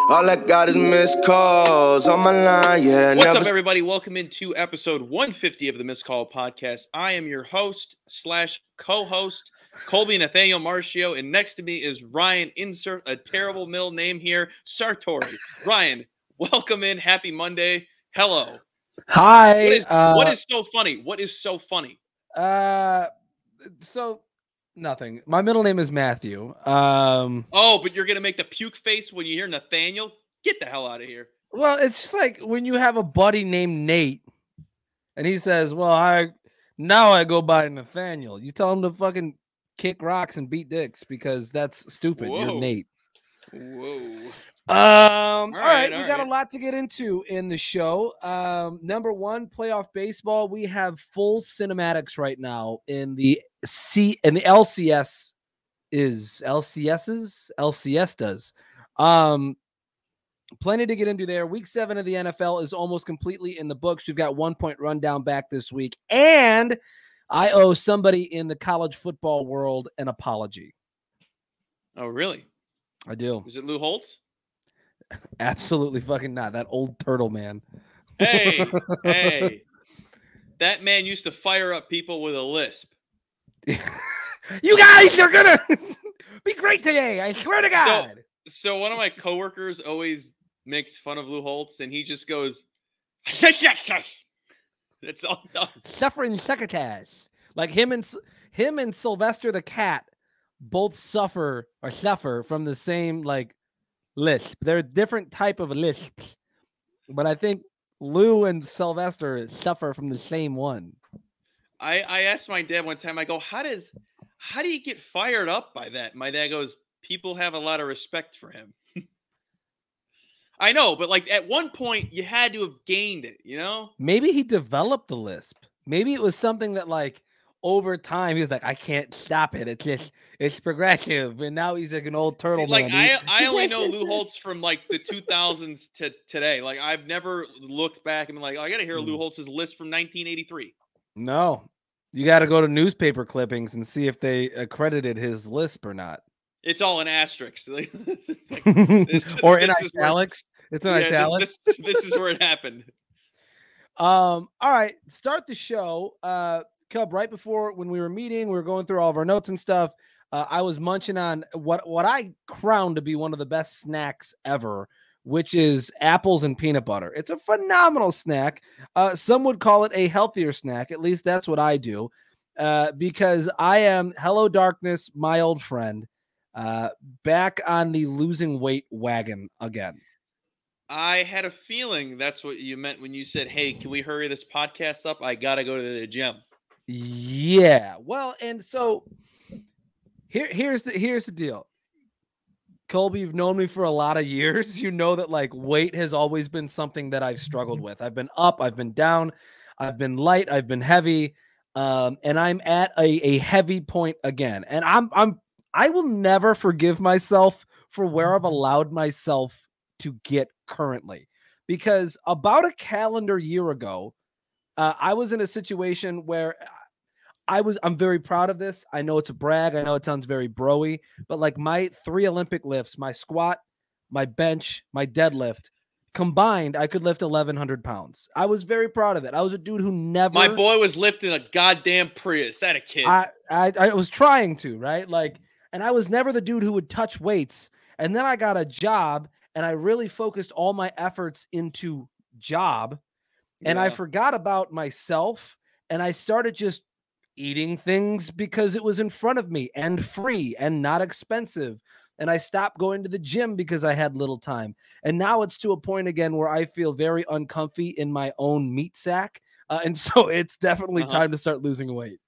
All I got is missed calls on my line, yeah. What's up, everybody? Welcome into episode 150 of the Missed Call Podcast. I am your host / co-host, Colby Nathaniel Marcio, and next to me is Ryan, insert a terrible middle name here, Sartori. Ryan, welcome in. Happy Monday. Hello. Hi. What is so funny? What is so funny? So nothing. My middle name is Matthew. Oh, but you're gonna make the puke face when you hear Nathaniel? Get the hell out of here. Well, it's just like when you have a buddy named Nate and he says, well, I go by Nathaniel. You tell him to fucking kick rocks and beat dicks because that's stupid. Whoa. You're Nate. Whoa. All right. We got a lot to get into in the show. Number one, playoff baseball. We have full cinematics right now in the LCS does. Plenty to get into there. Week 7 of the NFL is almost completely in the books. We've got 1 point rundown back this week, and I owe somebody in the college football world an apology. Oh, really? I do. Is it Lou Holtz? Absolutely fucking not. That old turtle man. Hey, that man used to fire up people with a lisp. You guys are gonna be great today. I swear to God. So one of my coworkers always makes fun of Lou Holtz, and he just goes, that's all he does. Suffering succotash. Like him and Sylvester the cat both suffer from the same like lisp. They're a different type of lisps, but I think Lou and Sylvester suffer from the same one. I asked my dad one time, I go, how do you get fired up by that? My dad goes, people have a lot of respect for him. I know, but like at one point you had to have gained it, you know? Maybe he developed the lisp. Maybe it was something that like over time he was like, I can't stop it. It's progressive. And now he's like an old turtle. See, like I only know Lou Holtz from like the 2000s to today. Like I've never looked back and been like, oh, I got to hear Lou Holtz's list from 1983. No, you got to go to newspaper clippings and see if they accredited his lisp or not. It's all in asterisks. Or in italics. It's in italics. This is where it happened. All right. Start the show. Cub, right before when we were meeting, we were going through all of our notes and stuff. I was munching on what I crown to be one of the best snacks ever, which is apples and peanut butter. It's a phenomenal snack. Some would call it a healthier snack. At least that's what I do. Because I am, hello darkness, my old friend, back on the losing weight wagon again. I had a feeling that's what you meant when you said, hey, can we hurry this podcast up? I got to go to the gym. Yeah. Well, and so here's the deal. Colby, you've known me for a lot of years. You know that like weight has always been something that I've struggled with. I've been up, I've been down, I've been light, I've been heavy. And I'm at a heavy point again. And I will never forgive myself for where I've allowed myself to get currently, because about a calendar year ago, I was in a situation where I'm very proud of this. I know it's a brag. I know it sounds very bro-y, but like my 3 Olympic lifts, my squat, my bench, my deadlift combined, I could lift 1,100 pounds. I was very proud of it. I was a dude who never. My boy was lifting a goddamn Prius. That a kid. I was trying to, right? Like, and I was never the dude who would touch weights. And then I got a job and I really focused all my efforts into job. And I forgot about myself, and I started just eating things because it was in front of me and free and not expensive. And I stopped going to the gym because I had little time. And now it's to a point again where I feel very uncomfy in my own meat sack. And so it's definitely time to start losing weight.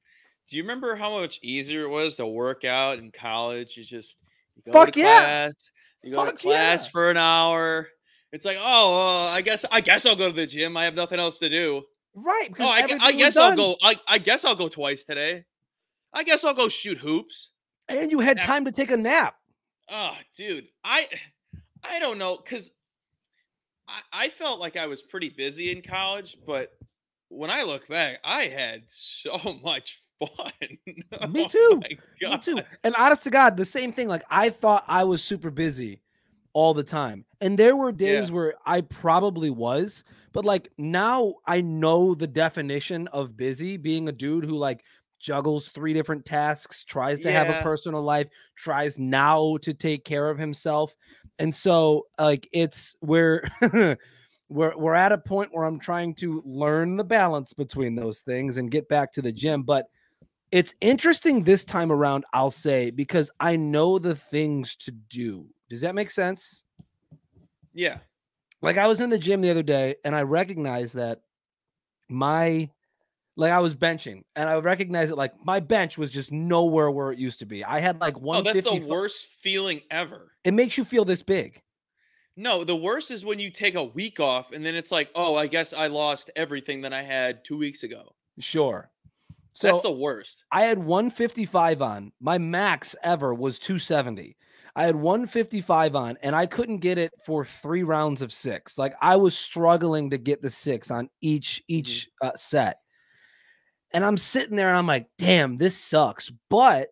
Do you remember how much easier it was to work out in college? You go Fuck to yeah. class, you go to class for an hour. It's like, I guess I'll go to the gym. I have nothing else to do. Right. Oh, I guess I'll go. I guess I'll go twice today. I guess I'll go shoot hoops. And you had time to take a nap. Oh, dude. I don't know, because I felt like I was pretty busy in college, but when I look back, I had so much fun. Me too. Oh my God. Me too. And honest to God, the same thing. Like I thought I was super busy all the time. And there were days Yeah. where I probably was, but like now I know the definition of busy, being a dude who like juggles 3 different tasks, tries to have a Yeah. personal life, tries now to take care of himself. And so like it's where we're at a point where I'm trying to learn the balance between those things and get back to the gym. But it's interesting this time around, I'll say, because I know the things to do. Does that make sense? Yeah. Like I was in the gym the other day and I recognized that I was benching and I recognized that like my bench was just nowhere where it used to be. I had like Oh, that's 150. the worst feeling ever. It makes you feel this big. No, the worst is when you take a week off and then it's like, oh, I guess I lost everything that I had 2 weeks ago. Sure. So That's the worst. I had 155 on. My max ever was 270. I had 155 on and I couldn't get it for 3 rounds of 6. Like I was struggling to get the 6 on each set. And I'm sitting there and I'm like, damn, this sucks. But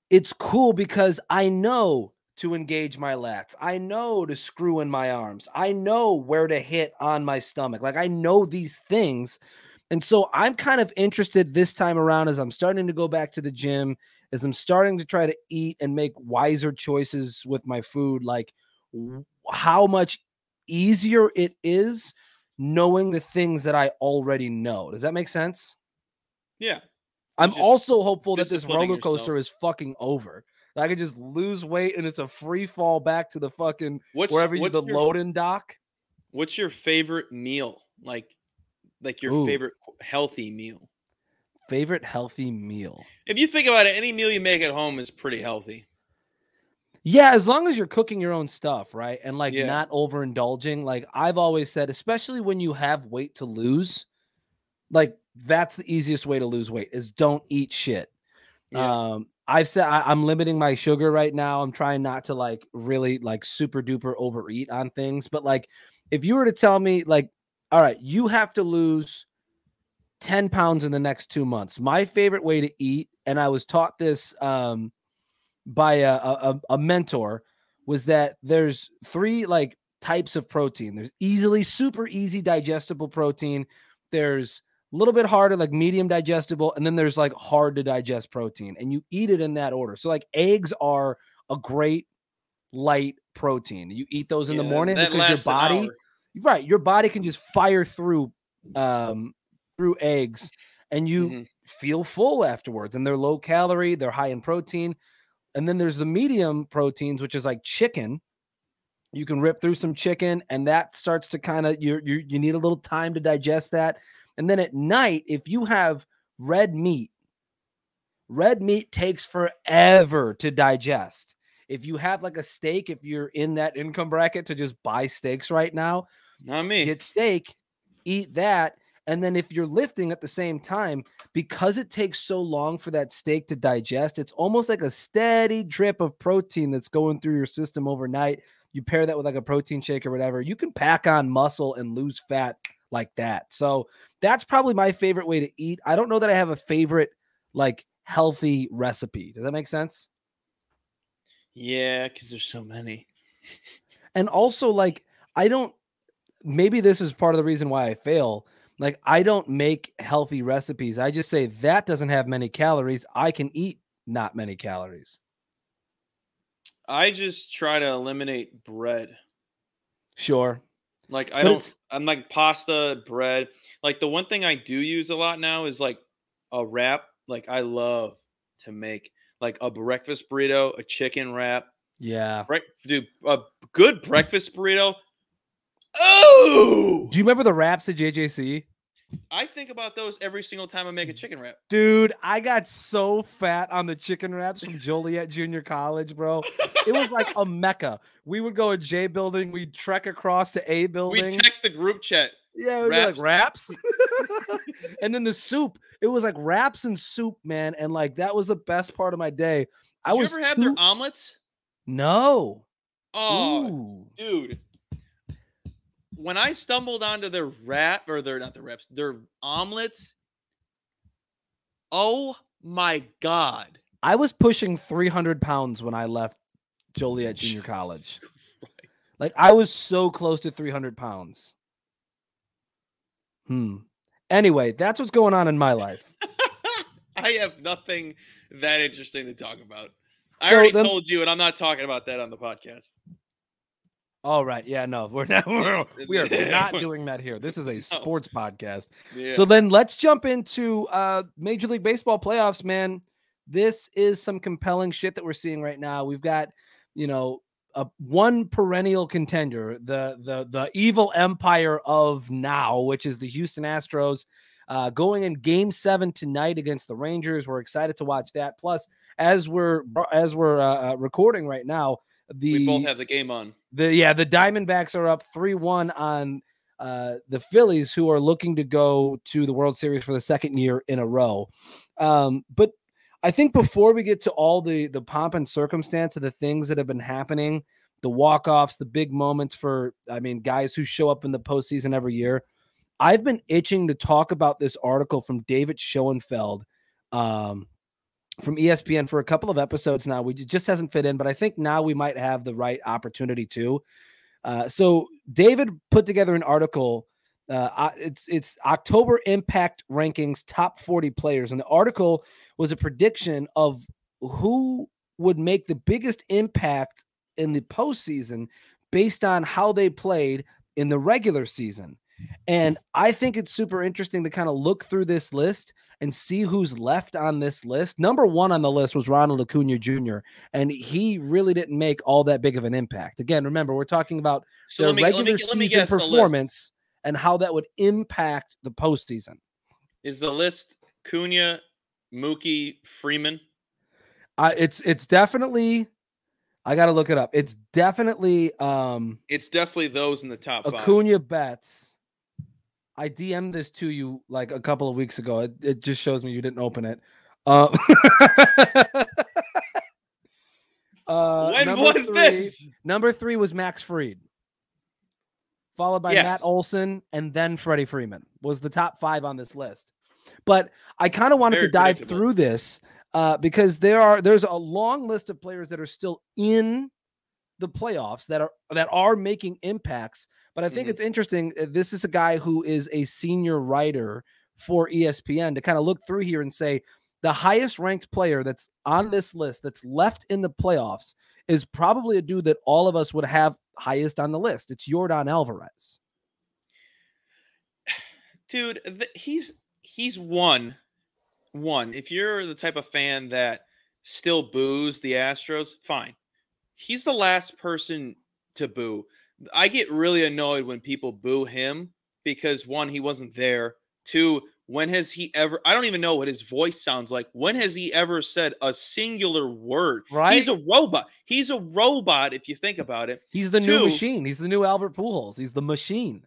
it's cool because I know to engage my lats. I know to screw in my arms. I know where to hit on my stomach. Like I know these things. And so I'm kind of interested this time around as I'm starting to go back to the gym, as I'm starting to try to eat and make wiser choices with my food, like how much easier it is knowing the things that I already know. Does that make sense? Yeah. I'm just also hopeful that this disciplining roller coaster is fucking over. I can just lose weight and it's a free fall back to the fucking the loading dock. What's your favorite meal? Like your favorite healthy meal? Favorite healthy meal. If you think about it, any meal you make at home is pretty healthy. Yeah, as long as you're cooking your own stuff, right? And like Yeah. not overindulging. Like I've always said, especially when you have weight to lose, like that's the easiest way to lose weight is don't eat shit. Yeah. I've said I'm limiting my sugar right now. I'm trying not to like really like super duper overeat on things. But like if you were to tell me like, all right, you have to lose 10 pounds in the next 2 months. My favorite way to eat, and I was taught this by a mentor, was that there's 3 like types of protein. There's super easy digestible protein. There's a little bit harder, like medium digestible, and then there's like hard to digest protein, and you eat it in that order. So like eggs are a great light protein. You eat those in the morning because your body, right, your body can just fire through eggs and you feel full afterwards, and they're low calorie, they're high in protein. And then there's the medium proteins, which is like chicken. You can rip through some chicken and that starts to kind of, you need a little time to digest that. And then at night, if you have red meat takes forever to digest. If you have like a steak, if you're in that income bracket to just buy steaks right now, not me, get steak, eat that. And then if you're lifting at the same time, because it takes so long for that steak to digest, it's almost like a steady drip of protein that's going through your system overnight. You pair that with like a protein shake or whatever, you can pack on muscle and lose fat like that. So that's probably my favorite way to eat. I don't know that I have a favorite like healthy recipe. Does that make sense? Yeah, because there's so many. And also like, maybe this is part of the reason why I fail. Like I don't make healthy recipes. I just say that doesn't have many calories. I can eat not many calories. I just try to eliminate bread. Sure. Like I'm like pasta, bread. Like the one thing I do use a lot now is like a wrap. Like I love to make like a breakfast burrito, a chicken wrap. Yeah. Dude, a good breakfast burrito. Oh! Do you remember the wraps at JJC? I think about those every single time I make a chicken wrap. Dude, I got so fat on the chicken wraps from Joliet Junior College, bro. It was like a mecca. We would go to J building. We'd trek across to A building. We text the group chat. Yeah, we'd be like wraps. And then the soup. It was like wraps and soup, man. And like that was the best part of my day. Did you ever have their omelets? No. Oh, ooh. Dude. When I stumbled onto their their omelets, oh my God. I was pushing 300 pounds when I left Joliet Junior College. Like, I was so close to 300 pounds. Anyway, that's what's going on in my life. I have nothing that interesting to talk about. I already told you, and I'm not talking about that on the podcast. All right. Yeah, no, we are not doing that here. This is a sports podcast. Yeah. So then let's jump into Major League Baseball playoffs, man. This is some compelling shit that we're seeing right now. We've got, one perennial contender, the evil empire of now, which is the Houston Astros, going in Game 7 tonight against the Rangers. We're excited to watch that. Plus, as we're recording right now, we both have the game on. The Diamondbacks are up 3-1 on the Phillies, who are looking to go to the World Series for the second year in a row. But I think before we get to all the pomp and circumstance of the things that have been happening, the walk-offs, the big moments for, guys who show up in the postseason every year, I've been itching to talk about this article from David Schoenfeld from ESPN for a couple of episodes now. We just hasn't fit in, but I think now we might have the right opportunity to. So David put together an article. It's October Impact Rankings Top 40 Players. And the article was a prediction of who would make the biggest impact in the postseason based on how they played in the regular season. And I think it's super interesting to kind of look through this list and see who's left on this list. Number one on the list was Ronald Acuna Jr., and he really didn't make all that big of an impact. Again, remember, we're talking about their regular season performance and how that would impact the postseason. Is the list Cunha, Mookie, Freeman? It's definitely, I got to look it up. It's definitely those in the top five. Acuna, Betts. I DM'd this to you like a couple of weeks ago. It just shows me you didn't open it. When was this? Number 3 was Max Fried, followed by Matt Olson, and then Freddie Freeman was the top 5 on this list. But I kind of wanted to dive through this because there's a long list of players that are still in the playoffs that are making impacts. But I think it's interesting. This is a guy who is a senior writer for ESPN to kind of look through here and say the highest ranked player that's on this list that's left in the playoffs is probably a dude that all of us would have highest on the list. It's Yordan Alvarez. Dude, he's one. If you're the type of fan that still boos the Astros, fine. He's the last person to boo. I get really annoyed when people boo him because, one, he wasn't there. 2, when has he ever – I don't even know what his voice sounds like. When has he ever said a singular word? Right? He's a robot. He's a robot if you think about it. He's the new machine. He's the new Albert Pujols. He's the machine.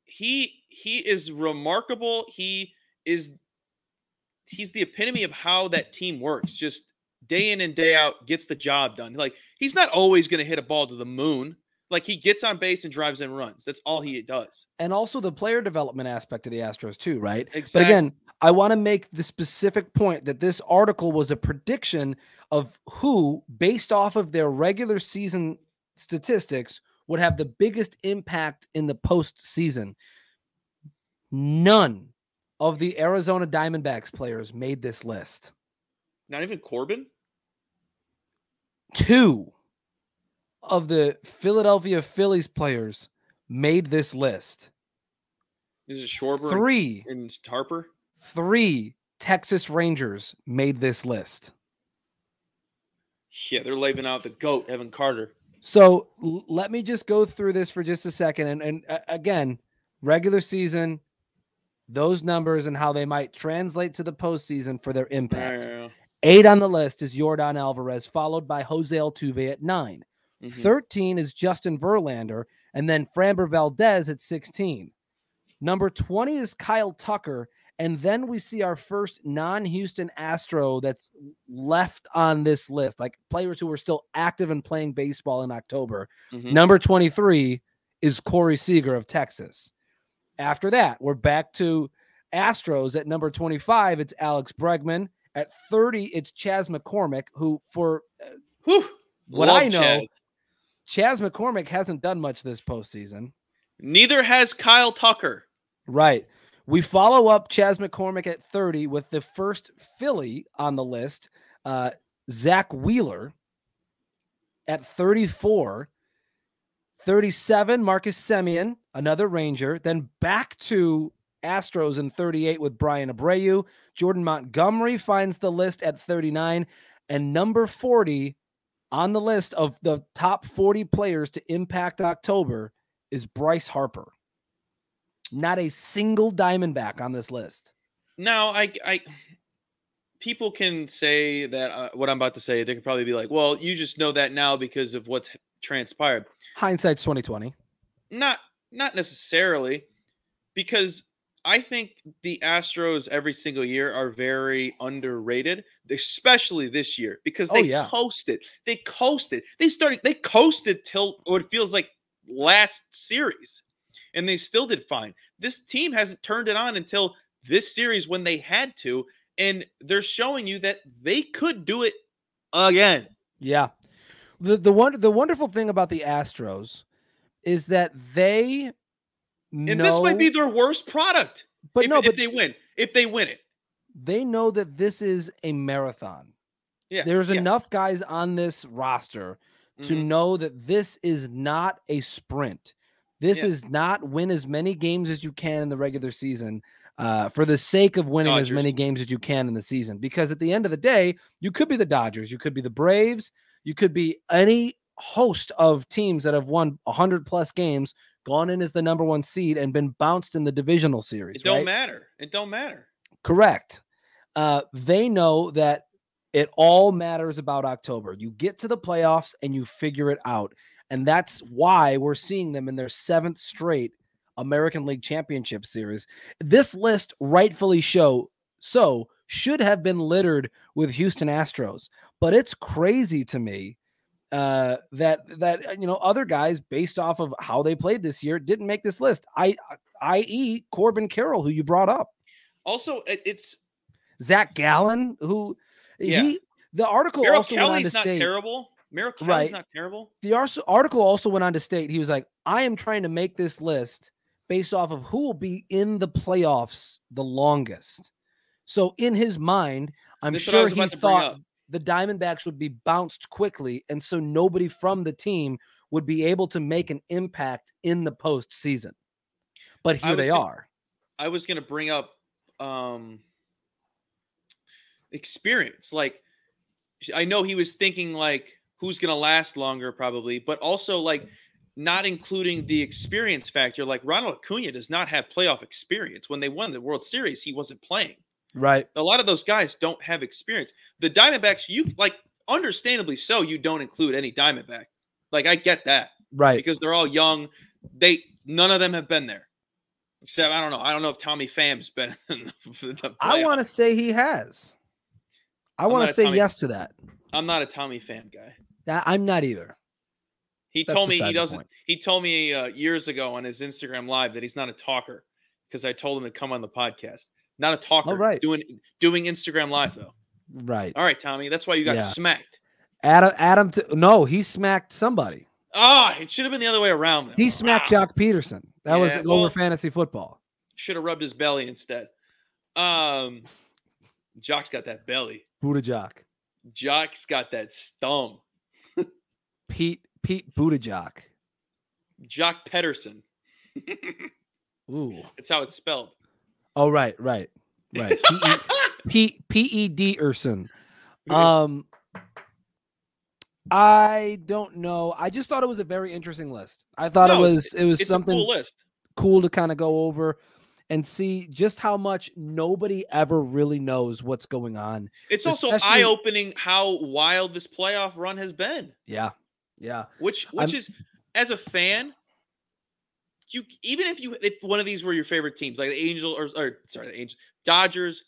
He is remarkable. He's the epitome of how that team works. Just day in and day out, gets the job done. Like, he's not always going to hit a ball to the moon. Like, he gets on base and drives in runs. That's all he does. And also the player development aspect of the Astros too, right? Exactly. But again, I want to make the specific point that this article was a prediction of who, based off of their regular season statistics, would have the biggest impact in the postseason. None of the Arizona Diamondbacks players made this list. Not even Corbin? 2 of the Philadelphia Phillies players made this list. Is it Schwarber 3 and Harper? 3 Texas Rangers made this list. Yeah, they're leaving out the GOAT, Evan Carter. So let me just go through this for just a second. And again, regular season, those numbers and how they might translate to the postseason for their impact. Yeah. 8 on the list is Yordan Alvarez, followed by Jose Altuve at 9. 13 is Justin Verlander, and then Framber Valdez at 16. Number 20 is Kyle Tucker, and then we see our first non-Houston Astro that's left on this list, like players who are still active and playing baseball in October. Number 23 is Corey Seager of Texas. After that, we're back to Astros at number 25. It's Alex Bregman. At 30, it's Chas McCormick, who for what I know, Chas McCormick hasn't done much this postseason. Neither has Kyle Tucker. Right. We follow up Chas McCormick at 30 with the first Philly on the list, Zach Wheeler at 34. 37, Marcus Semien, another Ranger. Then back to Astros in 38 with Brian Abreu. Jordan Montgomery finds the list at 39. And number 40 on the list of the top 40 players to impact October is Bryce Harper. Not a single Diamondback on this list. Now, I people can say that what I'm about to say, they could probably be like, well, you just know that now because of what's transpired. Hindsight's 2020. Not necessarily, because I think the Astros every single year are very underrated, especially this year, because they coasted. They coasted. They coasted till what it feels like last series, and they still did fine. This team hasn't turned it on until this series when they had to, and they're showing you that they could do it again. Yeah. The wonderful thing about the Astros is that they know, and this might be their worst product. But if they win it, they know that this is a marathon. Yeah, there's enough guys on this roster to know that this is not a sprint. This is not win as many games as you can in the regular season for the sake of winning as many games as you can in the season. Because at the end of the day, you could be the Dodgers, you could be the Braves, you could be any host of teams that have won 100+ games, gone in as the number 1 seed, and been bounced in the divisional series. It don't matter. It don't matter. Correct. They know that it all matters about October. You get to the playoffs and you figure it out. And that's why we're seeing them in their 7th straight American League Championship Series. This list rightfully should have been littered with Houston Astros. But it's crazy to me that other guys, based off of how they played this year, didn't make this list. I.e. Corbin Carroll, who you brought up. Also, it's Zach Gallen, who the article Merrill also Kelly's went on to not state. Terrible. Merrill Kelly's not terrible. The article also went on to state, he was like, I am trying to make this list based off of who will be in the playoffs the longest. So in his mind, I'm sure he thought the Diamondbacks would be bounced quickly, and so nobody from the team would be able to make an impact in the postseason. But here they are. I was going to bring up experience. Like, I know he was thinking like who's going to last longer probably, but also like not including the experience factor. Like Ronald Acuna does not have playoff experience. When they won the World Series, he wasn't playing. Right. A lot of those guys don't have experience. The Diamondbacks, you like, understandably so, you don't include any Diamondback. Like, I get that. Right. Because they're all young. None of them have been there. Except, I don't know. I don't know if Tommy Pham's been in the playoffs. I want to say he has. I want to say yes to that. I'm not a Tommy Pham guy. I'm not either. He told me he doesn't. He told me years ago on his Instagram Live that he's not a talker because I told him to come on the podcast. Not a talker. Oh, right. Doing Instagram Live though. Right. All right, Tommy. That's why you got smacked. No, he smacked somebody. It should have been the other way around. Though. He smacked Jock Peterson. That was lower fantasy football. Should have rubbed his belly instead. Jock's got that belly. Buddha Jock. Jock's got that stum. Pete Buttigieg. Jock Pedersen. Ooh. That's how it's spelled. Oh, right. P-E-D-Erson. I don't know. I just thought it was a very interesting list. I thought it was something a cool list. Cool to kind of go over and see just how much nobody ever really knows what's going on. It's also eye-opening how wild this playoff run has been. Yeah. Which is, as a fan, if one of these were your favorite teams, like the Angels the Angels, Dodgers,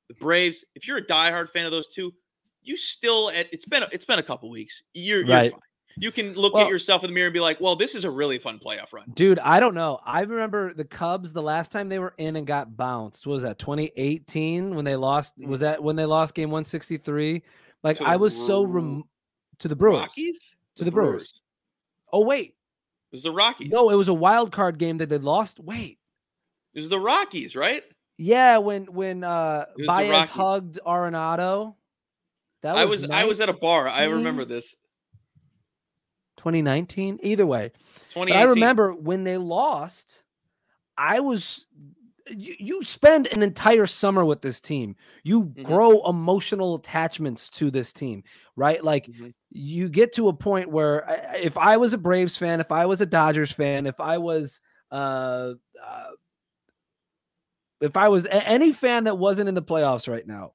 the Braves, if you're a diehard fan of those two, you still it's been a couple weeks. You're fine. You can look at yourself in the mirror and be like, well, this is a really fun playoff run. Dude, I don't know. I remember the Cubs, the last time they were in and got bounced. What was that, 2018 when they lost? Was that when they lost game 163? Like, I was to the Brewers. Rockies? To the Brewers. Oh, wait. It was the Rockies. No, it was a wild card game that they lost. Wait. It was the Rockies, right? Yeah, when the Baez Rockies. hugged Arenado. That I was at a bar. I remember this. 2019. Either way, 2018. but I remember when they lost. You spend an entire summer with this team. You grow emotional attachments to this team, right? Like you get to a point where if I was a Braves fan, if I was a Dodgers fan, if I was any fan that wasn't in the playoffs right now,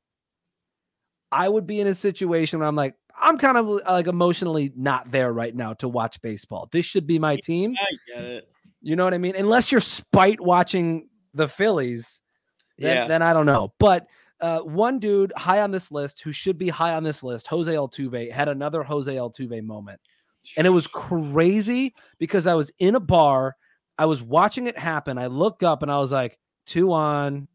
I would be in a situation where I'm like, I'm kind of like emotionally not there right now to watch baseball. This should be my team. I get it. You know what I mean? Unless you're spite watching the Phillies, then I don't know. But one dude high on this list who should be high on this list, Jose Altuve, had another Jose Altuve moment. And it was crazy because I was in a bar. I was watching it happen. I looked up and I was like, 2 on.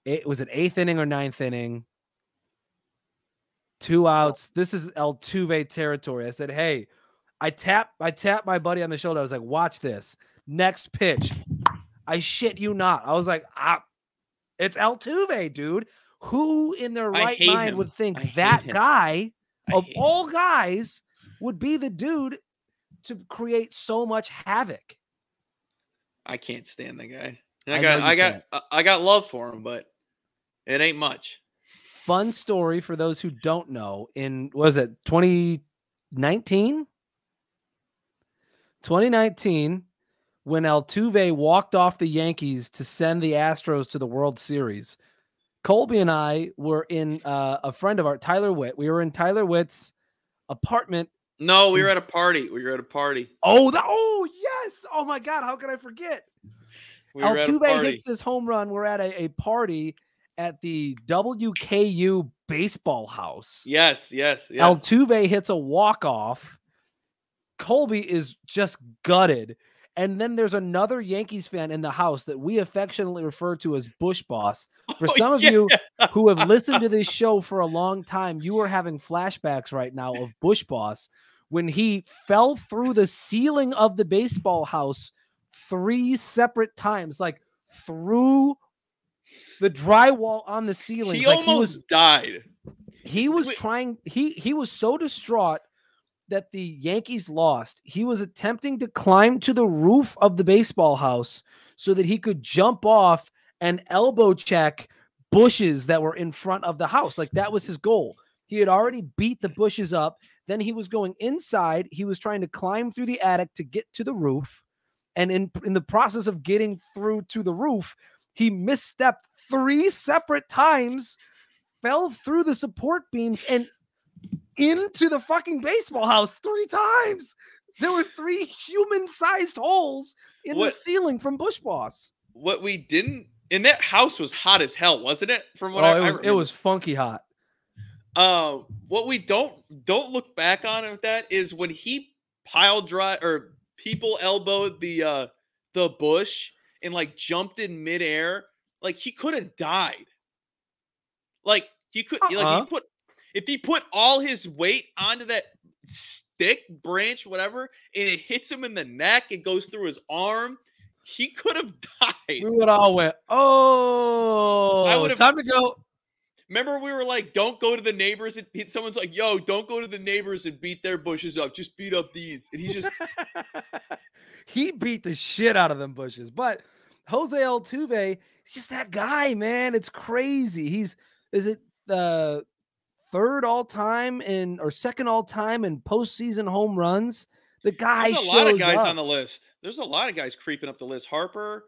It was an 8th inning or 9th inning. 2 outs. This is Altuve territory. I said, hey, I tapped my buddy on the shoulder. I was like, watch this. Next pitch. I shit you not. I was like, it's Altuve, dude. Who in their right mind would think that guy of all guys would be the dude to create so much havoc? I can't stand the guy. I got love for him, but it ain't much. Fun story for those who don't know. Was it 2019? 2019, when Altuve walked off the Yankees to send the Astros to the World Series, Colby and I were in a friend of ours, Tyler Witt. We were in Tyler Witt's apartment. No, we were at a party. Oh, yes. Oh, my God. How could I forget? Altuve hits this home run. We're at a party at the WKU baseball house. Yes. Altuve hits a walk-off. Colby is just gutted. And then there's another Yankees fan in the house that we affectionately refer to as Bush Boss. For some of you who have listened to this show for a long time, you are having flashbacks right now of Bush Boss when he fell through the ceiling of the baseball house 3 separate times, like through the drywall on the ceiling. He almost died. He was trying. He was so distraught that the Yankees lost. He was attempting to climb to the roof of the baseball house so that he could jump off and elbow check bushes that were in front of the house. Like that was his goal. He had already beat the bushes up. Then he was going inside. He was trying to climb through the attic to get to the roof. And in the process of getting through to the roof, he misstepped 3 separate times, fell through the support beams, and into the fucking baseball house 3 times. There were 3 human-sized holes in the ceiling from Bush Boss. What we didn't, and that house was hot as hell, wasn't it? From what it was funky hot. What we don't look back on with that is when he pile drive or people elbowed the bush and like jumped in midair, like he could have died. Like he could, like if he put all his weight onto that stick, branch, whatever, and it hits him in the neck, it goes through his arm, he could have died. We would all went, time to go. Remember, we were like, don't go to the neighbors. And someone's like, yo, don't go to the neighbors and beat their bushes up. Just beat up these. And he just... he beat the shit out of them bushes. But Jose Altuve, he's just that guy, man. It's crazy. Is it the 3rd all-time or 2nd all-time in postseason home runs? The guy shows up. There's a lot of guys on the list. There's a lot of guys creeping up the list. Harper,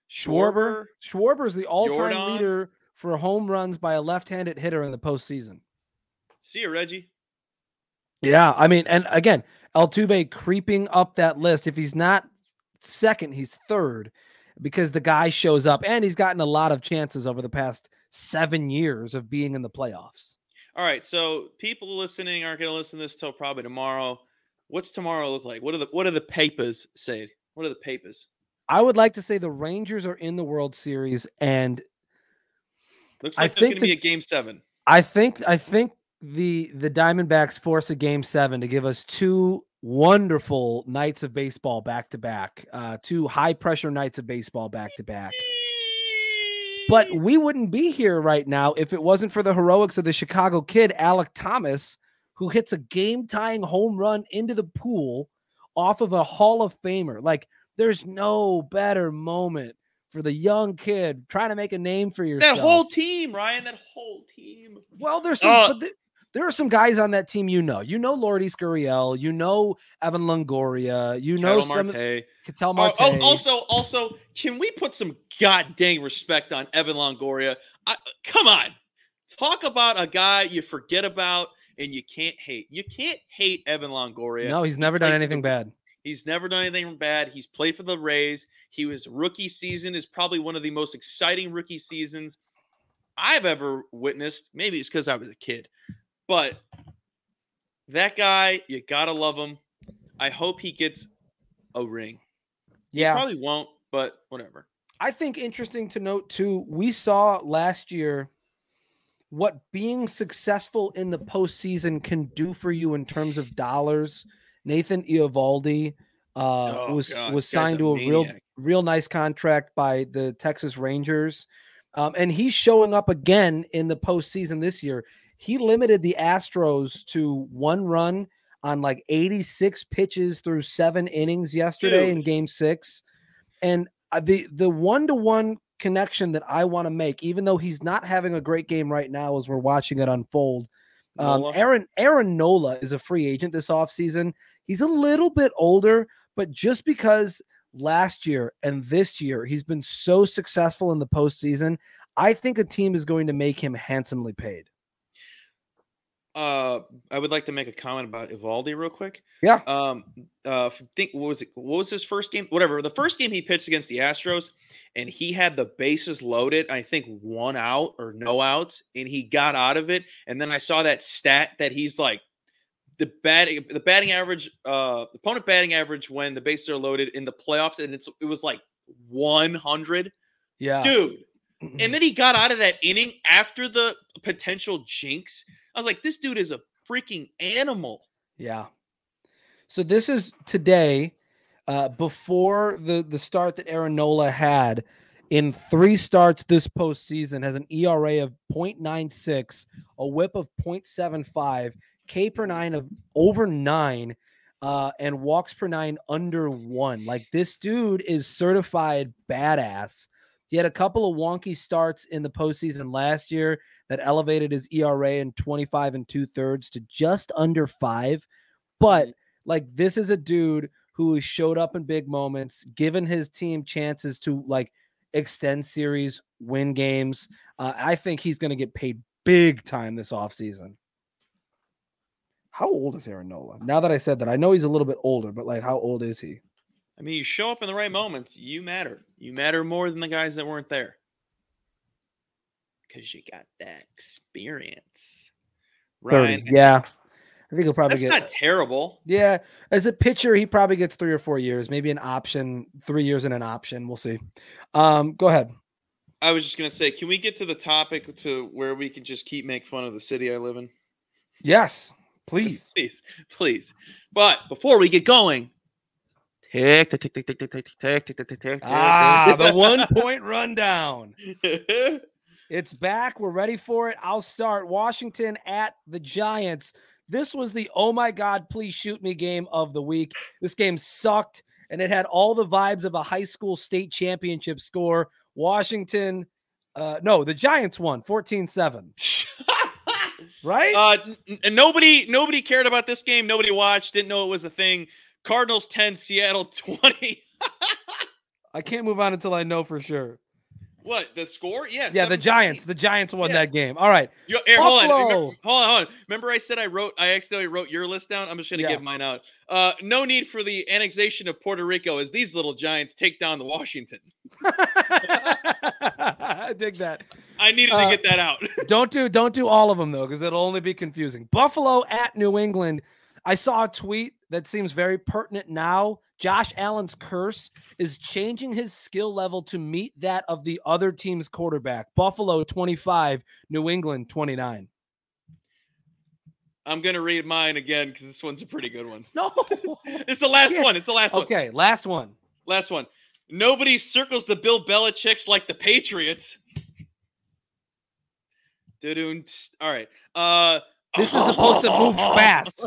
Schwarber. Schwarber's the all-time leader for home runs by a left-handed hitter in the postseason. See you, Reggie. Yeah, I mean, and again, Altuve creeping up that list. If he's not 2nd, he's 3rd because the guy shows up, and he's gotten a lot of chances over the past 7 years of being in the playoffs. All right, so people listening aren't going to listen to this till probably tomorrow. What's tomorrow look like? What do the papers say? What are the papers? I would like to say the Rangers are in the World Series, and looks like there's going to be a Game 7. I think the Diamondbacks force a Game 7 to give us 2 wonderful nights of baseball back to back, 2 high pressure nights of baseball back to back. But we wouldn't be here right now if it wasn't for the heroics of the Chicago kid, Alek Thomas, who hits a game-tying home run into the pool off of a Hall of Famer. Like, there's no better moment for the young kid trying to make a name for yourself. That whole team, Ryan, that whole team. Well, there's some, but there are some guys on that team, you know, Lourdes Gurriel, you know, Evan Longoria, you know, Ketel Marte. Also, can we put some goddamn respect on Evan Longoria? Come on, talk about a guy you forget about and you can't hate. You can't hate Evan Longoria. No, he's never done anything bad. He's never done anything bad. He's played for the Rays. His rookie season is probably one of the most exciting rookie seasons I've ever witnessed. Maybe it's because I was a kid. But that guy, you got to love him. I hope he gets a ring. Yeah. He probably won't, but whatever. I think interesting to note, too, we saw last year what being successful in the postseason can do for you in terms of dollars. Nathan Eovaldi was signed to a real nice contract by the Texas Rangers. And he's showing up again in the postseason this year. He limited the Astros to 1 run on like 86 pitches through 7 innings yesterday in Game 6. And the 1-to-1 connection that I want to make, even though he's not having a great game right now as we're watching it unfold, Aaron Nola is a free agent this offseason. He's a little bit older, but just because last year and this year he's been so successful in the postseason, I think a team is going to make him handsomely paid. I would like to make a comment about Eovaldi real quick. Yeah. What was his first game? Whatever. The first game he pitched against the Astros, and he had the bases loaded, I think 1 out or no outs, and he got out of it. And then I saw that stat that he's like the batting average, opponent batting average when the bases are loaded in the playoffs, and it was like 100. Yeah, dude. And then he got out of that inning after the potential jinx. I was like, this dude is a freaking animal. Yeah. So this is today, before the start that Aaron Nola had in 3 starts this postseason, has an ERA of 0.96, a whip of 0.75, K per 9 of over 9, and walks per 9 under 1. Like, this dude is certified badass. He had a couple of wonky starts in the postseason last year that elevated his ERA in 25 2/3 to just under 5. But like, this is a dude who has showed up in big moments, given his team chances to like extend series, win games. I think he's going to get paid big time this offseason. How old is Aaron Nola? Now that I said that, I know he's a little bit older, but like, how old is he? I mean, you show up in the right moments, you matter. You matter more than the guys that weren't there. Because you got that experience. Ryan, 30. Yeah. I think he'll probably That's not terrible. Yeah. As a pitcher, he probably gets 3 or 4 years, maybe an option, 3 years and an option. We'll see. Go ahead. I was just going to say, can we get to the topic to where we can just keep making fun of the city I live in? Yes, please. Please. But before we get going, the 1-point rundown. It's back. We're ready for it. I'll start. Washington at the Giants. This was the oh my God, please shoot me game of the week. This game sucked, and it had all the vibes of a high school state championship score. Washington, the Giants won 14-7. Right? And nobody cared about this game. Nobody watched, didn't know it was a thing. Cardinals 10, Seattle 20. I can't move on until I know for sure. What, the score? Yes. Yeah, the Giants won that game. All right. Hold on. Remember I said I accidentally wrote your list down? I'm just going to give mine out. No need for the annexation of Puerto Rico as these little Giants take down the Washington. I dig that. I needed to get that out. Don't do all of them, though, because it'll only be confusing. Buffalo at New England. I saw a tweet that seems very pertinent now. Josh Allen's curse is changing his skill level to meet that of the other team's quarterback. Buffalo 25, New England 29. I'm gonna read mine again because this one's a pretty good one. No. It's the last one. It's the last one. Okay, last one. Last one. Nobody circles the Bill Belichick's like the Patriots. All right. This is supposed to move fast.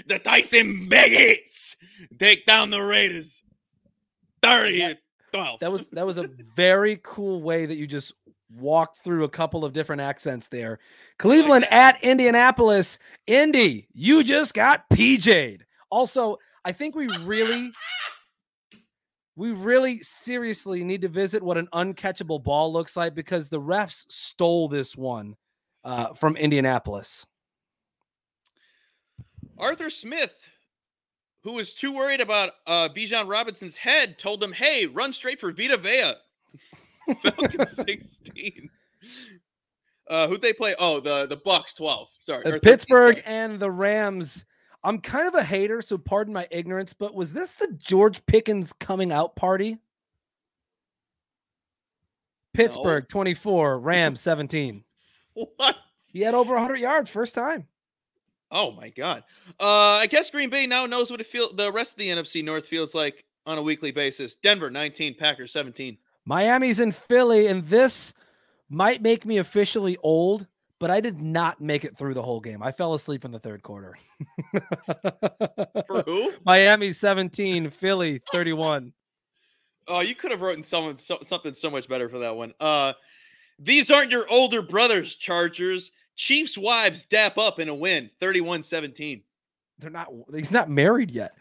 The Tyson Biggets take down the Raiders. 30-12. That was a very cool way that you just walked through a couple of different accents there. Cleveland at Indianapolis. Indy, you just got PJ'd. Also, I think we really seriously need to visit what an uncatchable ball looks like because the refs stole this one from Indianapolis. Arthur Smith, who was too worried about Bijan Robinson's head, told him, hey, run straight for Vita Vea. Falcons 16. Who'd they play? Oh, the Bucks 12. Sorry. Pittsburgh and the Rams. I'm kind of a hater, so pardon my ignorance, but was this the George Pickens coming out party? Pittsburgh 24, Rams 17. What? He had over 100 yards first time. Oh my God. I guess Green Bay now knows what the rest of the NFC North feels like on a weekly basis. Denver 19, Packers 17. Miami's in Philly, and this might make me officially old, but I did not make it through the whole game. I fell asleep in the third quarter. For who? Miami 17, Philly 31. Oh, you could have written something so much better for that one. These aren't your older brothers, Chargers. Chiefs' wives dap up in a win, 31-17. He's not married yet.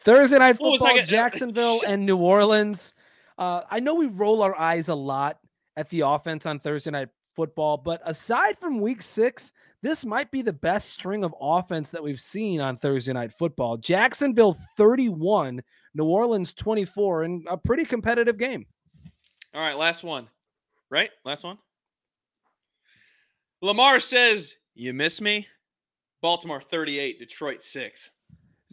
Thursday Night Football, Like Jacksonville and New Orleans. I know we roll our eyes a lot at the offense on Thursday Night Football, but aside from week 6, this might be the best string of offense that we've seen on Thursday Night Football. Jacksonville 31, New Orleans 24, in a pretty competitive game. All right, last one. Right? Last one. Lamar says, you miss me? Baltimore 38, Detroit 6.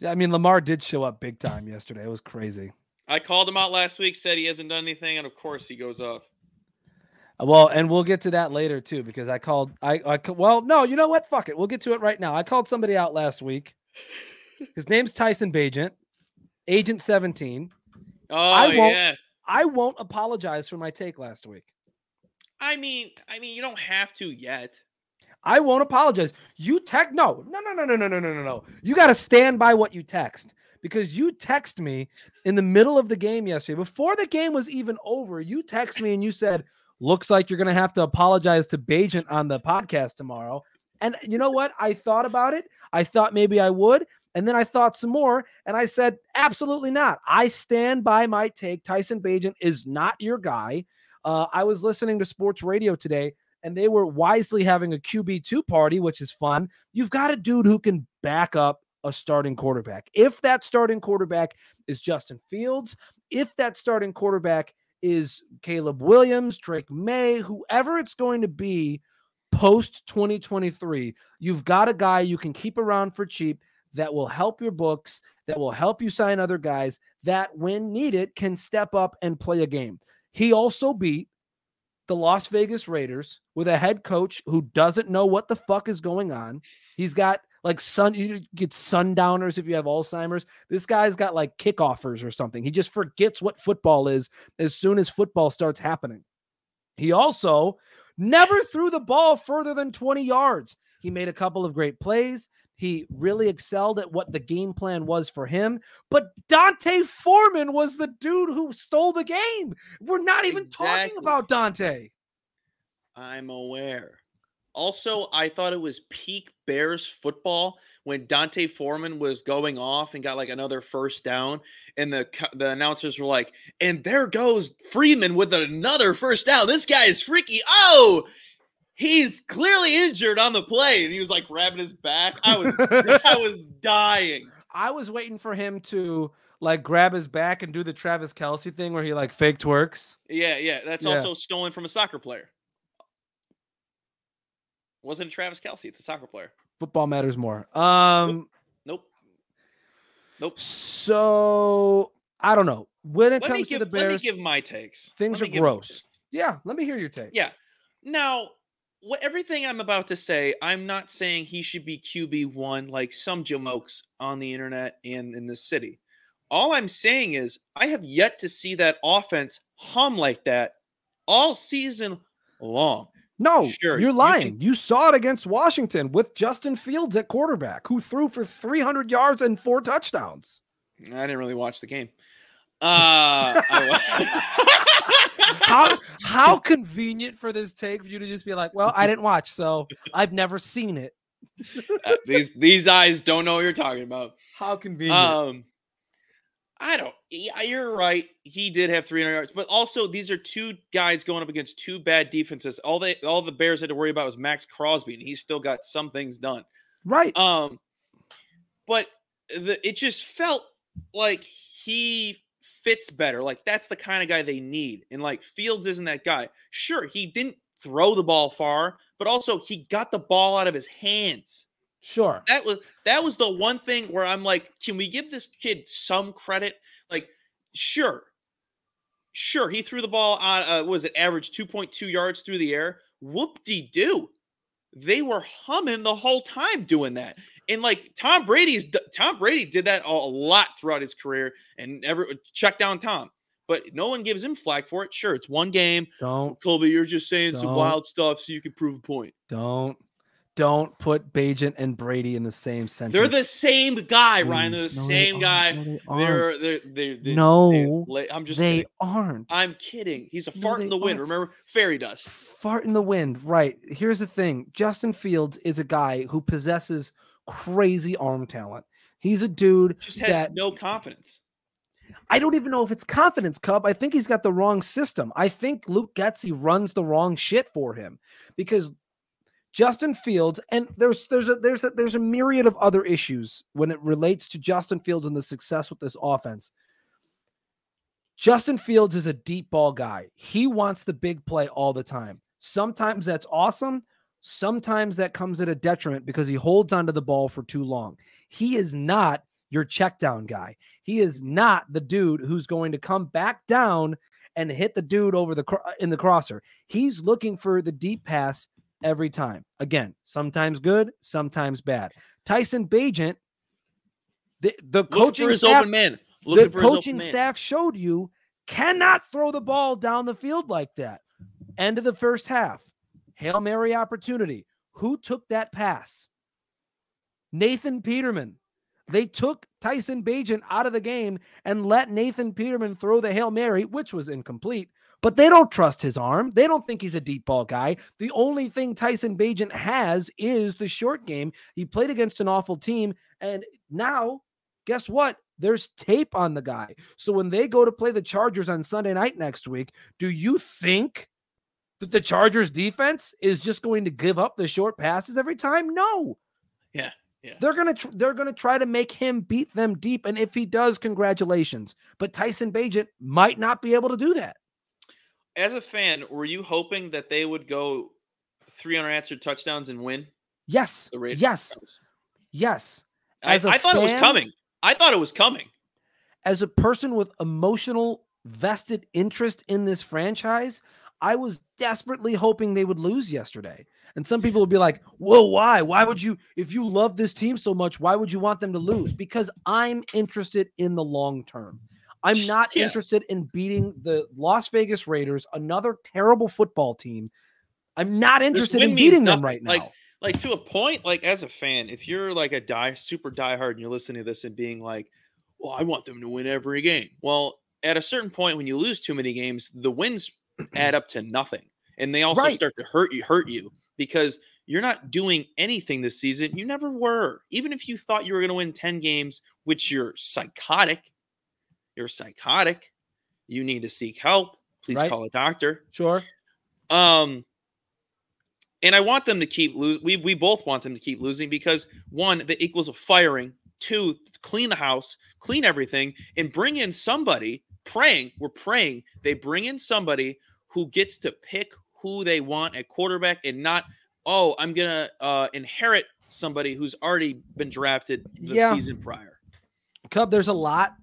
I mean, Lamar did show up big time yesterday. It was crazy. I called him out last week, said he hasn't done anything, and of course he goes off. Well, and we'll get to that later too, because well, no, you know what? Fuck it. We'll get to it right now. I called somebody out last week. His name's Tyson Bagent, Agent 17. Oh, I won't apologize for my take last week. I mean, you don't have to yet. I won't apologize. No. You got to stand by what you text, because you text me in the middle of the game yesterday. Before the game was even over, you text me and you said, looks like you're going to have to apologize to Bagent on the podcast tomorrow. And you know what? I thought about it. I thought maybe I would. And then I thought some more, and I said, absolutely not. I stand by my take. Tyson Bagent is not your guy. I was listening to sports radio today, and they were wisely having a QB2 party, which is fun. You've got a dude who can back up a starting quarterback. If that starting quarterback is Justin Fields, if that starting quarterback is Caleb Williams, Drake May, whoever it's going to be post 2023, you've got a guy you can keep around for cheap that will help your books, that will help you sign other guys that, when needed, can step up and play a game. He also beat the Las Vegas Raiders with a head coach who doesn't know what the fuck is going on. He's got you get sundowners if you have Alzheimer's. This guy's got like kickoffers or something. He just forgets what football is as soon as football starts happening. He also never threw the ball further than 20 yards. He made a couple of great plays. He really excelled at what the game plan was for him. But Dante Foreman was the dude who stole the game. We're not even talking about Dante. I'm aware. Also, I thought it was peak Bears football when Dante Foreman was going off and got like another first down. And the announcers were like, and there goes Freeman with another first down. This guy is freaky. Oh, he's clearly injured on the play. And he was like grabbing his back. I was dying. I was waiting for him to like grab his back and do the Travis Kelce thing where he like fake twerks. Yeah. That's also stolen from a soccer player. Wasn't Travis Kelce. It's a soccer player. Football matters more. Nope. So I don't know. When it comes to the Bears, let me give my takes. Things are gross. Yeah, let me hear your take. Yeah. Now, everything I'm about to say, I'm not saying he should be QB1 like some jamokes on the internet and in the city. All I'm saying is I have yet to see that offense hum like that all season long. No, Sure, you're lying. You saw it against Washington with Justin Fields at quarterback, who threw for 300 yards and 4 touchdowns. I didn't really watch the game. How convenient for this take for you to just be like, well, I didn't watch, so I've never seen it. These eyes don't know what you're talking about. How convenient. You're right. He did have 300 yards, but also these are two guys going up against two bad defenses. All the Bears had to worry about was Max Crosby, and he's still got some things done. Right. But it just felt like he fits better. Like that's the kind of guy they need. And like Fields isn't that guy. Sure, he didn't throw the ball far, but also he got the ball out of his hands. Sure. That was the one thing where I'm like, can we give this kid some credit? Like, sure, he threw the ball on was it average 2.2 yards through the air? Whoop-de-doo. They were humming the whole time doing that. And like Tom Brady did that a lot throughout his career, and check down Tom. But no one gives him flack for it. Sure, it's one game. Colby, you're just saying some wild stuff so you can prove a point. Don't put Bagent and Brady in the same sentence. They're the same guy, Ryan. They're the same guy. They aren't. I'm kidding. He's a fart in the wind. Remember, fairy dust. Fart in the wind. Right. Here's the thing. Justin Fields is a guy who possesses crazy arm talent. He's a dude just has no confidence. I don't even know if it's confidence, Cub. I think he's got the wrong system. I think Luke Getsy runs the wrong shit for him, because Justin Fields, and there's a myriad of other issues when it relates to Justin Fields and the success with this offense. Justin Fields is a deep ball guy. He wants the big play all the time. Sometimes that's awesome. Sometimes that comes at a detriment because he holds onto the ball for too long. He is not your check down guy. He is not the dude who's going to come back down and hit the dude over in the crosser. He's looking for the deep pass every time. Again, sometimes good, sometimes bad. Tyson Bagent, the coaching staff, the coaching staff showed you cannot throw the ball down the field like that. End of the first half. Hail Mary opportunity. Who took that pass? Nathan Peterman. They took Tyson Bagent out of the game and let Nathan Peterman throw the Hail Mary, which was incomplete. But they don't trust his arm. They don't think he's a deep ball guy. The only thing Tyson Bagent has is the short game. He played against an awful team, and now, guess what? There's tape on the guy. So when they go to play the Chargers on Sunday night next week, do you think that the Chargers defense is just going to give up the short passes every time? No. Yeah. They're gonna try to make him beat them deep, and if he does, congratulations. But Tyson Bagent might not be able to do that. As a fan, were you hoping that they would go 3 unanswered touchdowns and win? Yes. Yes. I thought it was coming. I thought it was coming. As a person with emotional vested interest in this franchise, I was desperately hoping they would lose yesterday. And some people would be like, well, why? Why would you, if you love this team so much, why would you want them to lose? Because I'm interested in the long term. I'm not interested in beating the Las Vegas Raiders, another terrible football team. I'm not interested in beating them right now. Like to a point, like as a fan, if you're like a super diehard and you're listening to this and being like, well, I want them to win every game. Well, at a certain point, when you lose too many games, the wins add up to nothing. And they also start to hurt you because you're not doing anything this season. You never were. Even if you thought you were going to win 10 games, which you're psychotic. You need to seek help. Please call a doctor. Sure. And I want them to keep losing. We both want them to keep losing because, one, that equals a firing. Two, clean the house, clean everything, and bring in somebody. We're praying they bring in somebody who gets to pick who they want at quarterback and not, I'm going to inherit somebody who's already been drafted the season prior. Cub, there's a lot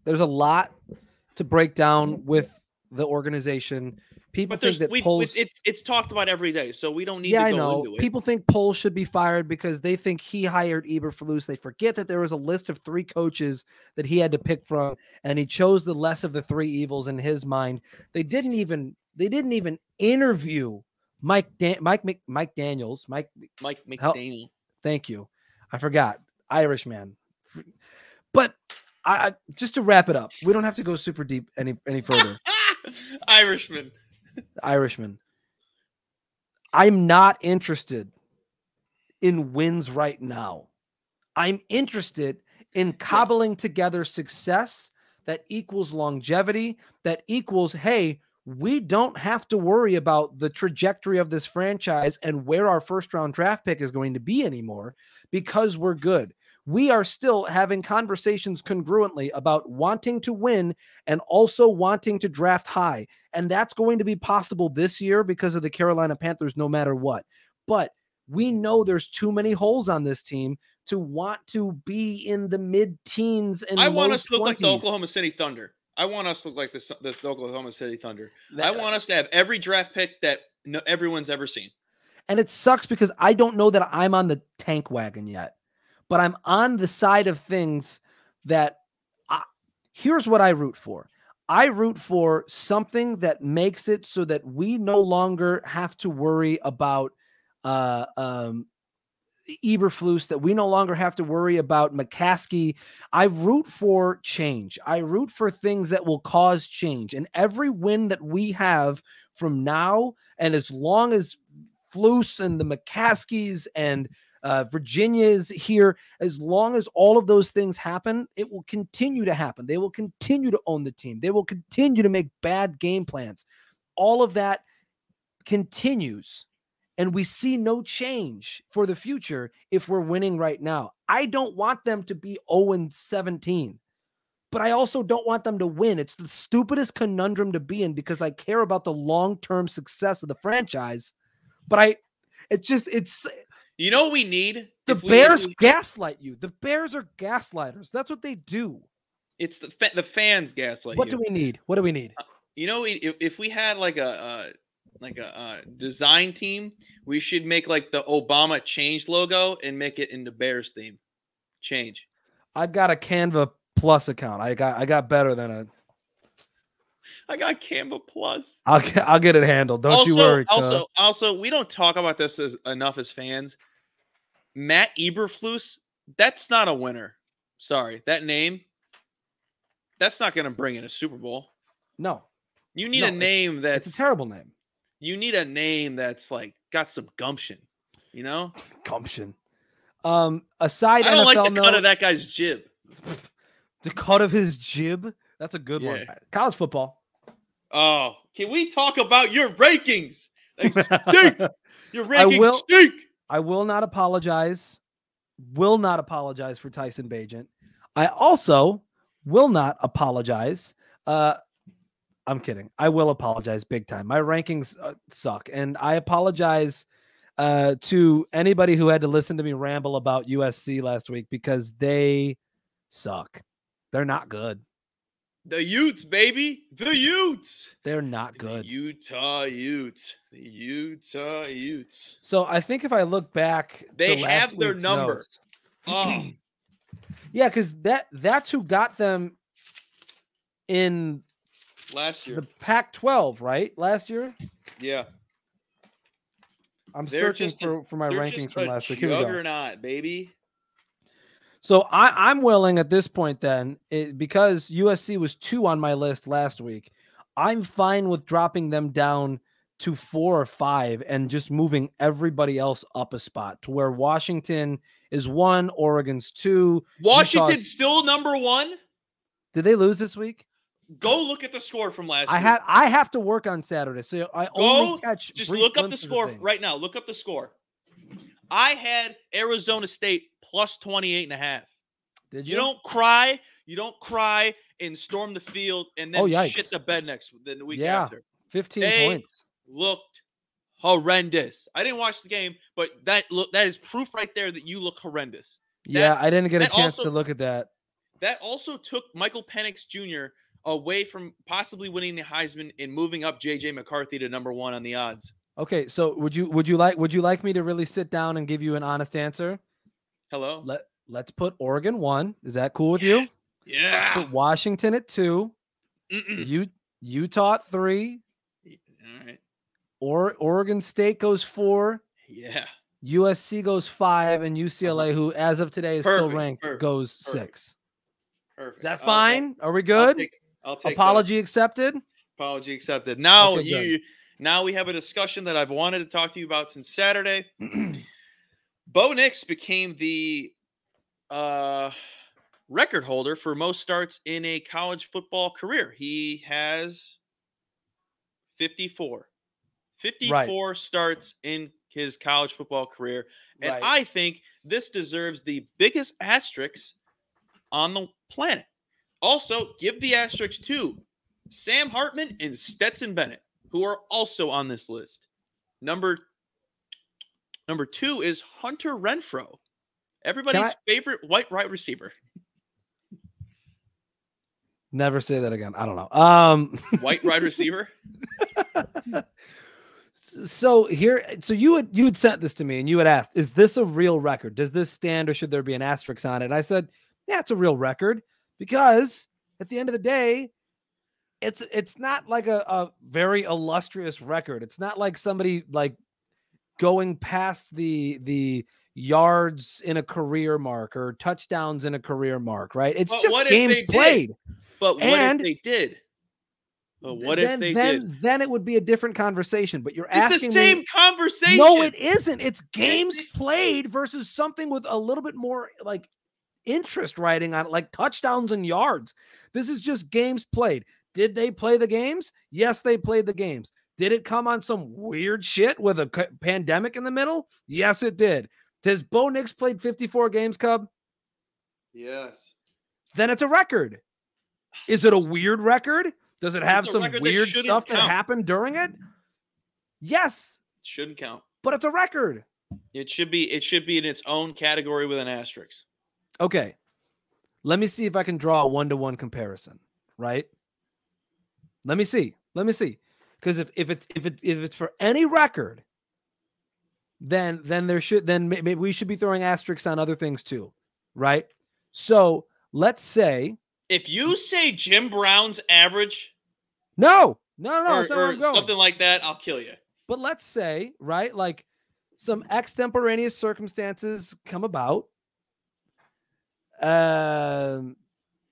to break down with the organization People But think that Poles. it's talked about every day, so we don't need Yeah, to I go know. into it. People think Poles should be fired because they think he hired Eberflus. They forget that there was a list of 3 coaches that he had to pick from, and he chose the less of the 3 evils in his mind. They didn't even interview Mike Daniels. Mike McDaniel. Thank you. I forgot. Irishman. But I just to wrap it up, we don't have to go super deep any further. Irishman. Irishman. I'm not interested in wins right now. I'm interested in cobbling together success that equals longevity, that equals, hey, we don't have to worry about the trajectory of this franchise and where our first round draft pick is going to be anymore because we're good. We are still having conversations congruently about wanting to win and also wanting to draft high. And that's going to be possible this year because of the Carolina Panthers, no matter what. But we know there's too many holes on this team to want to be in the mid-teens and I want low us to look 20s. like the Oklahoma City Thunder. I want us to look like the Oklahoma City Thunder. I want us to have every draft pick that everyone's ever seen. And it sucks because I don't know that I'm on the tank wagon yet. But I'm on the side of things that here's what I root for. I root for something that makes it so that we no longer have to worry about Eberflus, that we no longer have to worry about McCaskey. I root for change. I root for things that will cause change. And every win that we have from now, and as long as Flus and the McCaskies and Virginia's here, as long as all of those things happen, it will continue to happen. They will continue to own the team. They will continue to make bad game plans. All of that continues, and we see no change for the future if we're winning right now. I don't want them to be 0-17, but I also don't want them to win. It's the stupidest conundrum to be in because I care about the long-term success of the franchise, but it's you know what we need? The Bears gaslight you. The Bears are gaslighters. That's what they do. It's the fans gaslight you. What do we need? What do we need? You know, if we had like a design team, we should make like the Obama change logo and make it into Bears theme. Change. I've got a Canva Plus account. I got better than a. I got Canva Plus. I'll get it handled. Don't you worry. Also, we don't talk about this enough as fans. Matt Eberflus, that's not a winner. Sorry, that name. That's not going to bring in a Super Bowl. No. You need a name that's it's a terrible name. You need a name that's like got some gumption, you know? Gumption. Aside, I don't NFL like the cut of that guy's jib. The cut of his jib. That's a good one. College football. Oh, can we talk about your rankings? They stink. Your rankings stink. I will not apologize. Will not apologize for Tyson Bagent. I also will not apologize. I'm kidding. I will apologize big time. My rankings suck. And I apologize to anybody who had to listen to me ramble about USC last week because they suck. They're not good. The Utes, baby. The Utes. They're not good. The Utah Utes. The Utah Utes. So I think if I look back, they have their number. Oh. Yeah, because that's who got them in last year. The Pac-12, right? Last year? Yeah. I'm searching for my rankings from last week. Here we go. Juggernaut, baby. So I'm willing at this point then, because USC was 2 on my list last week, I'm fine with dropping them down to 4 or 5 and just moving everybody else up a spot to where Washington is 1, Oregon's 2. Washington's still number 1? Did they lose this week? Go look at the score from last week. I have to work on Saturday, so I only catch. Just look up the score right now. Look up the score. I had Arizona State plus 28.5. Did you? You don't cry. You don't cry and storm the field and then shit the bed the week after. 15 points. Looked horrendous. I didn't watch the game, but that is proof right there that you look horrendous. I didn't get a chance to look at that. That also took Michael Penix Jr. away from possibly winning the Heisman and moving up JJ McCarthy to number 1 on the odds. Okay, so would you like me to really sit down and give you an honest answer? Hello. Let's put Oregon 1. Is that cool with you? Yeah. Let's put Washington at 2. Utah at 3. All right. Oregon State goes 4. Yeah. USC goes 5, and UCLA, who as of today is still ranked, goes 6. Perfect. Is that fine? Are we good? I'll take apology accepted. Apology accepted. Now Okay, now we have a discussion that I've wanted to talk to you about since Saturday. Bo Nix became the record holder for most starts in a college football career. He has 54. 54 starts in his college football career. And I think this deserves the biggest asterisk on the planet. Also, give the asterisk to Sam Hartman and Stetson Bennett, who are also on this list. Number 2 is Hunter Renfrow, everybody's favorite white wide receiver. Never say that again. I don't know. White wide receiver. So you had sent this to me and you had asked, is this a real record? Does this stand or should there be an asterisk on it? And I said, yeah, it's a real record because at the end of the day, it's not like a very illustrious record. It's not like somebody like going past the yards in a career mark or touchdowns in a career mark, right? It's just games played. But what if they did? But what if they did? Then it would be a different conversation. But you're asking the same conversation. No, it isn't. It's games played versus something with a little bit more like interest writing on it, like touchdowns and yards. This is just games played. Did they play the games? Yes, they played the games. Did it come on some weird shit with a pandemic in the middle? Yes, it did. Has Bo Nix played 54 games, Cub? Yes. Then it's a record. Is it a weird record? Does it have some weird stuff that happened during it? Yes. Shouldn't count. But it's a record. It should be in its own category with an asterisk. Okay. Let me see if I can draw a one-to-one comparison, right? Let me see. Because if it's for any record, then maybe we should be throwing asterisks on other things too, right? So let's say if you say Jim Brown's average, or something like that, I'll kill you. But let's say, right, like some extemporaneous circumstances come about.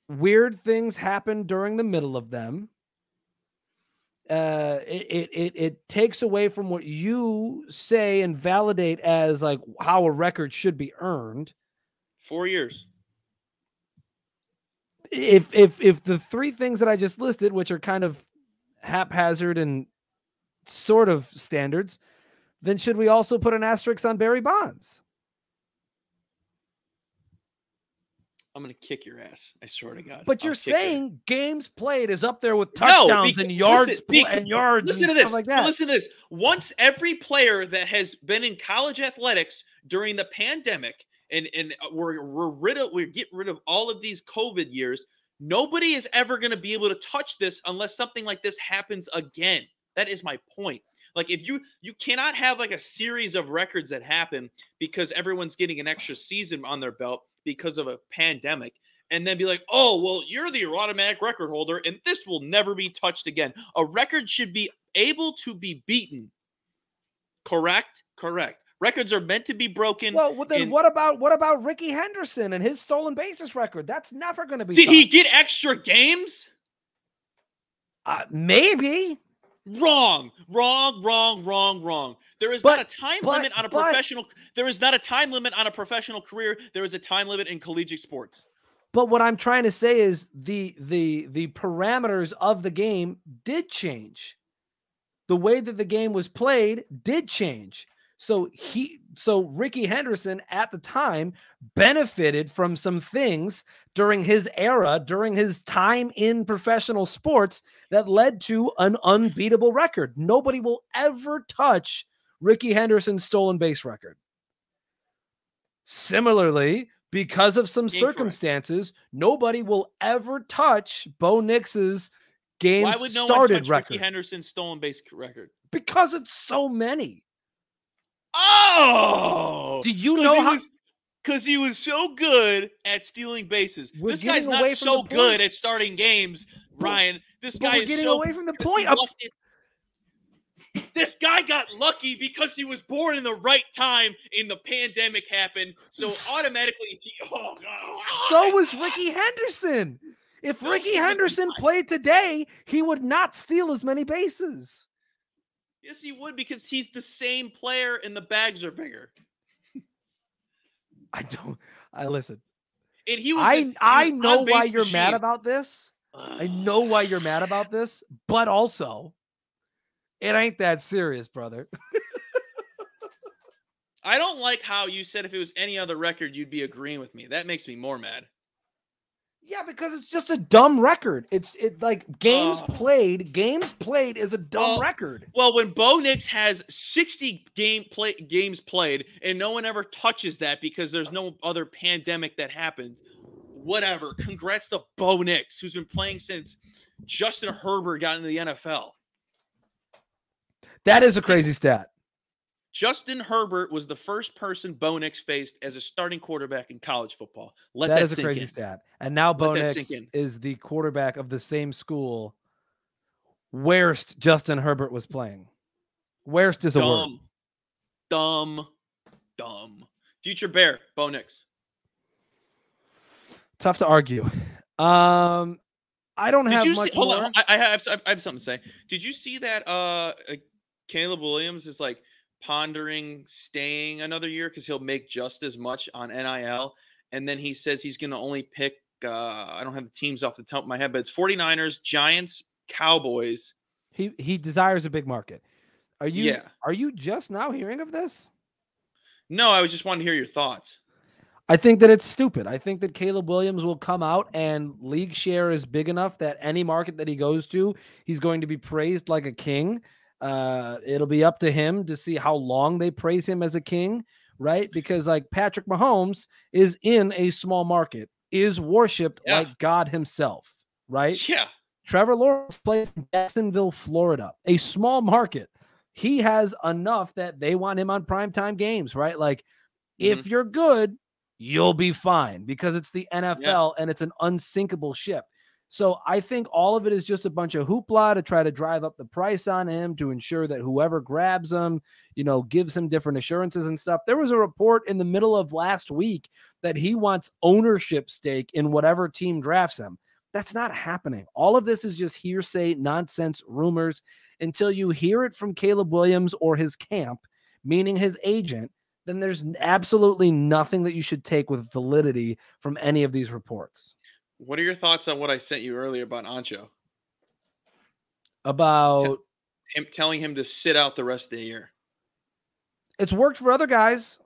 Weird things happen during the middle of them. It takes away from what you say and validate as like how a record should be earned. 4 years. If the three things that I just listed, which are kind of haphazard and sort of standards, then should we also put an asterisk on Barry Bonds? I'm going to kick your ass. I swear to God. But you're saying games played is up there with touchdowns and yards and yards. Listen to this. Like that. Listen to this. Once every player that has been in college athletics during the pandemic and we get rid of all of these COVID years, nobody is ever going to be able to touch this unless something like this happens again. That is my point. Like if you cannot have like a series of records that happen because everyone's getting an extra season on their belt because of a pandemic and then be like, oh, well, you're the automatic record holder and this will never be touched again. A record should be able to be beaten. Correct. Records are meant to be broken. Well, then what about Ricky Henderson and his stolen bases record? That's never going to be. Did he get extra games? Maybe. Wrong. There is not a time limit on a professional. There is not a time limit on a professional career. There is a time limit in collegiate sports. But what I'm trying to say is the parameters of the game did change. The way that the game was played did change. So Ricky Henderson at the time benefited from some things during his era, during his time in professional sports that led to an unbeatable record. Nobody will ever touch Ricky Henderson's stolen base record. Similarly, because of some Incorrect. circumstances, nobody will ever touch Bo Nix's games Why would no started one touch record. Ricky Henderson's stolen base record? Because it's so many. Oh! Do you know how? Because he was so good at stealing bases. This guy's not so good at starting games, Ryan. This guy is getting so away from the point. This guy got lucky because he was born in the right time and the pandemic happened. So automatically, oh God. So was Ricky Henderson. If Ricky Henderson played today, he would not steal as many bases. Yes, he would, because he's the same player and the bags are bigger. Listen. And he was I know why you're mad about this. I know why you're mad about this, but also it ain't that serious, brother. I don't like how you said if it was any other record, you'd be agreeing with me. That makes me more mad. Yeah, because it's just a dumb record. It's like games played is a dumb record. Well, when Bo Nix has 60 games played and no one ever touches that because there's no other pandemic that happened, whatever. Congrats to Bo Nix, who's been playing since Justin Herbert got into the NFL. That is a crazy stat. Justin Herbert was the first person Bo Nix faced as a starting quarterback in college football. That is a crazy stat. And now Bo Nix is the quarterback of the same school where Justin Herbert was playing. Worst is a word. Dumb. Future Bear, Bo Nix. Tough to argue. I don't have much more. Hold on. I have something to say. Did you see that Caleb Williams is like pondering staying another year because he'll make just as much on NIL, and then he says he's going to only pick I don't have the teams off the top of my head, but it's 49ers, Giants, Cowboys. He desires a big market. Are you just now hearing of this? No, I was just wanting to hear your thoughts. I think that it's stupid. I think that Caleb Williams will come out and league share is big enough that any market that he goes to, he's going to be praised like a king. It'll be up to him to see how long they praise him as a king, right? Because like Patrick Mahomes is in a small market, is worshipped like God himself, right? Yeah. Trevor Lawrence plays in Jacksonville, Florida, a small market. He has enough that they want him on primetime games, right? Like if you're good, you'll be fine because it's the NFL and it's an unsinkable ship. So I think all of it is just a bunch of hoopla to try to drive up the price on him to ensure that whoever grabs him, gives him different assurances and stuff. There was a report in the middle of last week that he wants ownership stake in whatever team drafts him. That's not happening. All of this is just hearsay, nonsense, rumors. Until you hear it from Caleb Williams or his camp, meaning his agent, then there's absolutely nothing that you should take with validity from any of these reports. What are your thoughts on what I sent you earlier about Ancho? About him telling him to sit out the rest of the year. It's worked for other guys.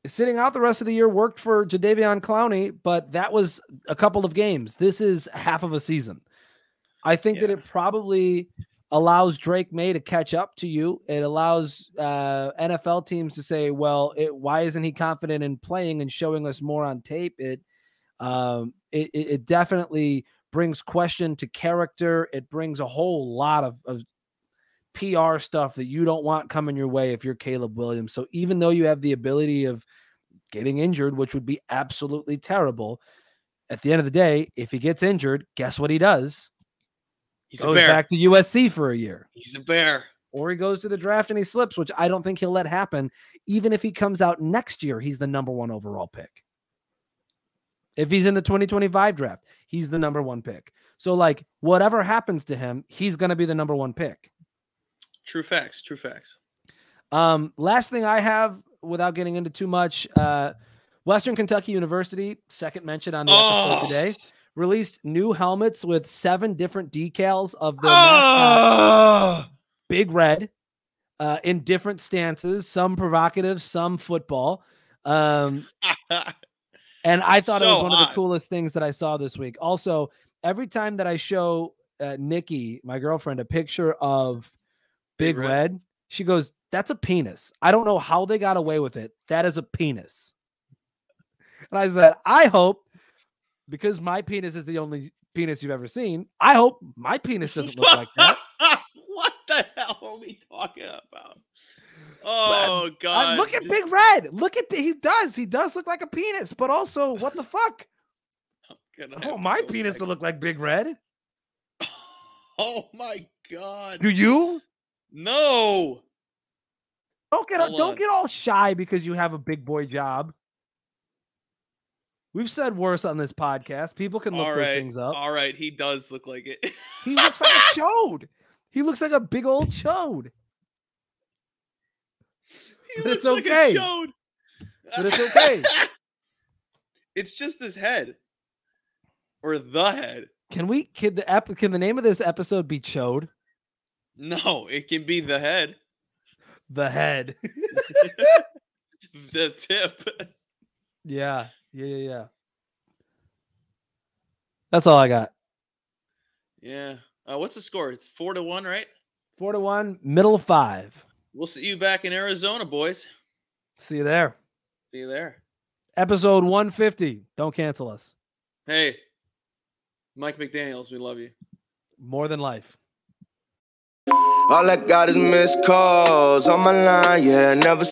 Sitting out the rest of the year worked for Jadeveon Clowney, but that was a couple of games. This is half of a season. I think that it probably allows Drake May to catch up to you. It allows NFL teams to say, well, why isn't he confident in playing and showing us more on tape? It definitely brings question to character. It brings a whole lot of PR stuff that you don't want coming your way if you're Caleb Williams. So even though you have the ability of getting injured, which would be absolutely terrible, at the end of the day, if he gets injured, guess what he does? He goes back to USC for a year. He's a bear. Or he goes to the draft and he slips, which I don't think he'll let happen. Even if he comes out next year, he's the number 1 overall pick. If he's in the 2025 draft, he's the number 1 pick. So like whatever happens to him, he's going to be the number 1 pick. True facts. True facts. Last thing I have without getting into too much, Western Kentucky University, second mention on the episode today, released new helmets with 7 different decals of the mascot, Big Red, in different stances, some provocative, some football. And I thought it was one of the coolest things that I saw this week. Also, every time that I show Nikki, my girlfriend, a picture of Big Red, she goes, that's a penis. I don't know how they got away with it. That is a penis. And I said, I hope, because my penis is the only penis you've ever seen, I hope my penis doesn't look like that. What the hell are we talking about? Oh, God. Look at Big Red. Look at, he does look like a penis, but also, what the fuck? Oh, my penis to look like Big Red. Oh, my God. Do you? No. Don't get all shy because you have a big boy job. We've said worse on this podcast. People can look those things up. All right, he does look like it. He looks like a chode. He looks like a big old chode. But it's okay. But it's okay. It's just his head. Or the head. Can the name of this episode be Chode? No, it can be the head. The head. The tip. Yeah. That's all I got. Yeah. What's the score? It's 4-1, right? 4-1, middle of 5. We'll see you back in Arizona, boys. See you there. See you there. Episode 150. Don't cancel us. Hey, Mike McDaniels, we love you. More than life. All I got is missed calls on my line, yeah, never